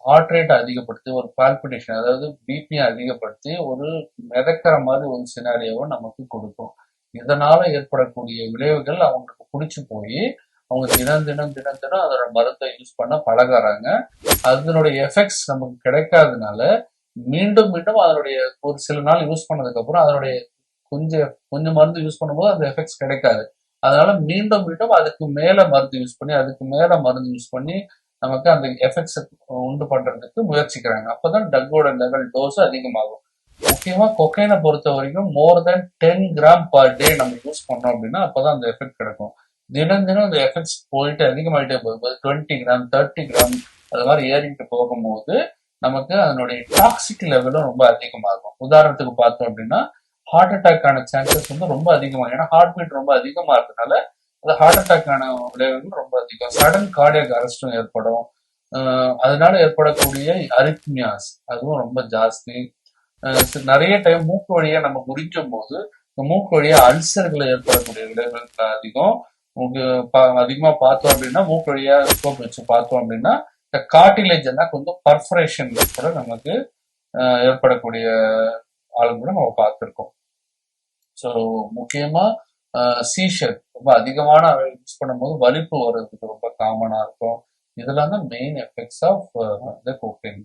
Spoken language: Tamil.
ஹார்ட் ரேட் அதிகப்படுத்தி ஒரு பால்பிட்டேஷன், அதாவது பிபி அதிகப்படுத்தி ஒரு மிதக்கிற மாதிரி ஒரு சினாரியோவை நமக்கு கொடுக்கும். இதனால ஏற்படக்கூடிய விளைவுகள் அவங்களுக்கு பிடிச்சி போய் அவங்க தினம் தினம் தினம் தினம் அதோட மருந்தை யூஸ் பண்ண பழகுறாங்க. அதனுடைய எஃபெக்ட்ஸ் நமக்கு கிடைக்காதனால மீண்டும் மீண்டும் அதனுடைய ஒரு சில நாள் யூஸ் பண்ணதுக்கு அப்புறம் அதனுடைய கொஞ்சம் கொஞ்சம் மருந்து யூஸ் பண்ணும்போது அந்த எஃபெக்ட்ஸ் கிடைக்காது. அதனால மீண்டும் மீண்டும் அதுக்கு மேல மருந்து யூஸ் பண்ணி அதுக்கு மேல மருந்து யூஸ் பண்ணி நமக்கு அந்த எஃபெக்ட்ஸ் உண்டு பண்றதுக்கு முயற்சிக்கிறாங்க. அப்பதான் ட்ரக்கோட லெவல் டோஸ் அதிகமாகும். முக்கியமா கொக்கைனை பொறுத்த வரைக்கும் மோர் தென் 10 கிராம் பர் டே நம்ம யூஸ் பண்ணோம் அப்படின்னா அப்பதான் அந்த எஃபெக்ட் கிடைக்கும். தினம் தினம் அந்த எஃபெக்ட்ஸ் போயிட்டு அதிகமாயிட்டே போகும்போது 20 கிராம் 30 கிராம் அது மாதிரி ஏறிட்டு போகும்போது நமக்கு அதனுடைய டாக்ஸிக் லெவலும் ரொம்ப அதிகமாகும். உதாரணத்துக்கு பார்த்தோம் அப்படின்னா ஹார்ட் அட்டாக்கான சான்சஸ் வந்து ரொம்ப அதிகமாகும். ஏன்னா ஹார்ட் பீட் ரொம்ப அதிகமா இருக்கனால அது ஹார்ட் அட்டாக்கான விளைவுகள் ரொம்ப அதிகம். சடன் கார்டியக் அரெஸ்டும் ஏற்படும். அதனால ஏற்படக்கூடிய அரித்மியாஸ் அதுவும் ரொம்ப ஜாஸ்தி. நிறைய டைம் மூக்கு வழியா நம்ம முறிக்கும் போது மூக்கு வழியா அல்சர்களை ஏற்படக்கூடிய விளைவுகள் அதிகம். அதிகமா பார்த்தோம் அப்படின்னா மூக்கு வழியா ஸ்கோப் வச்சு பார்த்தோம் அப்படின்னா இந்த கார்டிலேஜ் எல்லாம் கொஞ்சம் பர்ஃபரேஷன் கூட நமக்கு ஏற்படக்கூடிய ஆளுங்களை நம்ம பார்த்துருக்கோம். ஸோ முக்கியமா சீஷர் ரொம்ப அதிகமான யூஸ் பண்ணும்போது வலிப்பு வர்றதுக்கு ரொம்ப காமனா இருக்கும். இதெல்லாம் தான் main effects of the cocaine.